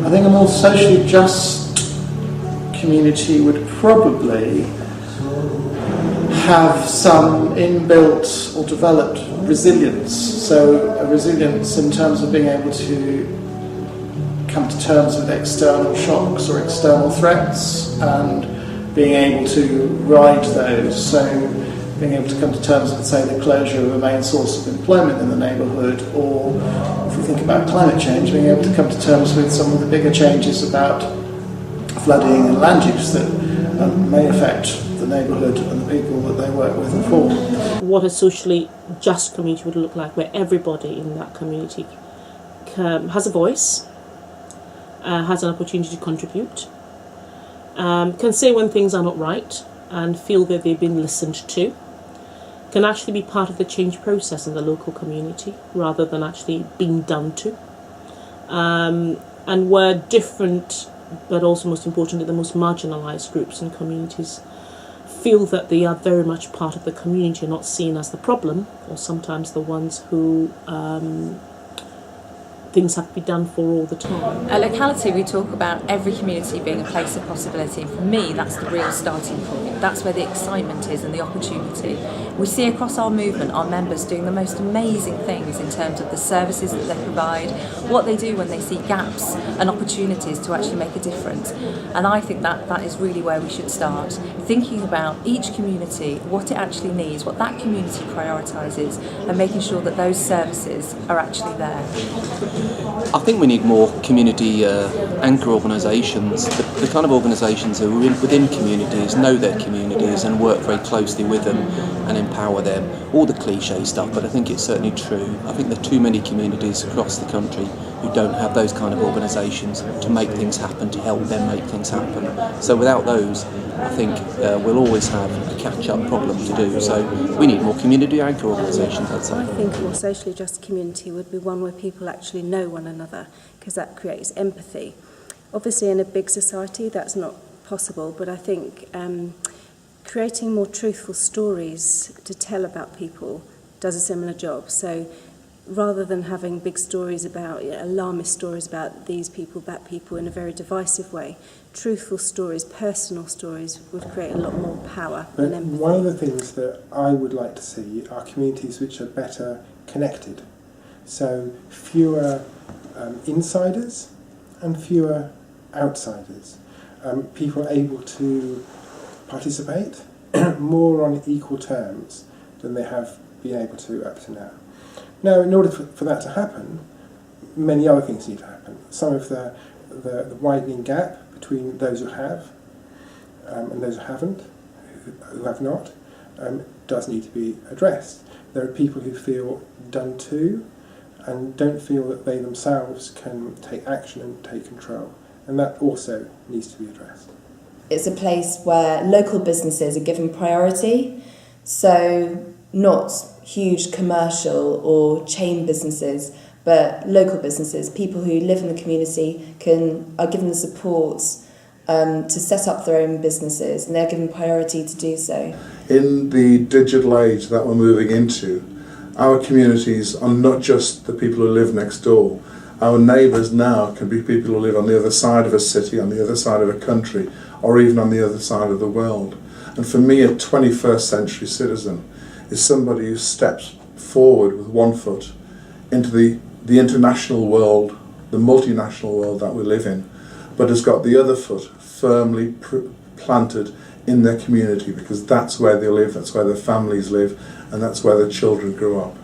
I think a more socially just community would probably have some inbuilt or developed resilience. So a resilience in terms of being able to come to terms with external shocks or external threats and being able to ride those. So being able to come to terms with, say, the closure of a main source of employment in the neighbourhood, or if we think about climate change, being able to come to terms with some of the bigger changes about flooding and land use that may affect the neighbourhood and the people that they work with and for. What a socially just community would look like, where everybody in that community has a voice, has an opportunity to contribute, can say when things are not right and feel that they've been listened to, can actually be part of the change process in the local community rather than actually being done to, and where different, but also most importantly the most marginalised groups and communities feel that they are very much part of the community, not seen as the problem or sometimes the ones who things have to be done for all the time. At Locality, we talk about every community being a place of possibility, and for me that's the real starting point. That's where the excitement is and the opportunity. We see across our movement our members doing the most amazing things in terms of the services that they provide, what they do when they see gaps and opportunities to actually make a difference. And I think that is really where we should start, thinking about each community, what it actually needs, what that community prioritises, and making sure that those services are actually there. I think we need more community anchor organisations, the kind of organisations who are within communities, know their communities and work very closely with them and empower them. All the cliche stuff, but I think it's certainly true. I think there are too many communities across the country who don't have those kind of organisations to make things happen, to help them make things happen. So without those, I think we'll always have a catch-up problem to do. So we need more community anchor organisations, I'd say. I think a more socially just community would be one where people actually know one another, because that creates empathy. Obviously in a big society that's not possible, but I think creating more truthful stories to tell about people does a similar job. So rather than having big stories about, alarmist stories about these people, that people in a very divisive way, truthful stories, personal stories would create a lot more power and empathy. One of the things that I would like to see are communities which are better connected. So fewer insiders and fewer outsiders. People able to participate more on equal terms than they have been able to up to now. Now, in order for that to happen, many other things need to happen. Some of the widening gap between those who have and those who haven't, who have not, does need to be addressed. There are people who feel done to and don't feel that they themselves can take action and take control, and that also needs to be addressed. It's a place where local businesses are given priority, so not huge commercial or chain businesses, but local businesses, people who live in the community are given the support to set up their own businesses, and they're given priority to do so. In the digital age that we're moving into, our communities are not just the people who live next door. Our neighbours now can be people who live on the other side of a city, on the other side of a country, or even on the other side of the world. And for me, a 21st century citizen is somebody who steps forward with one foot into the international world, the multinational world that we live in, but has got the other foot firmly planted in their community, because that's where they live, that's where their families live, and that's where their children grow up.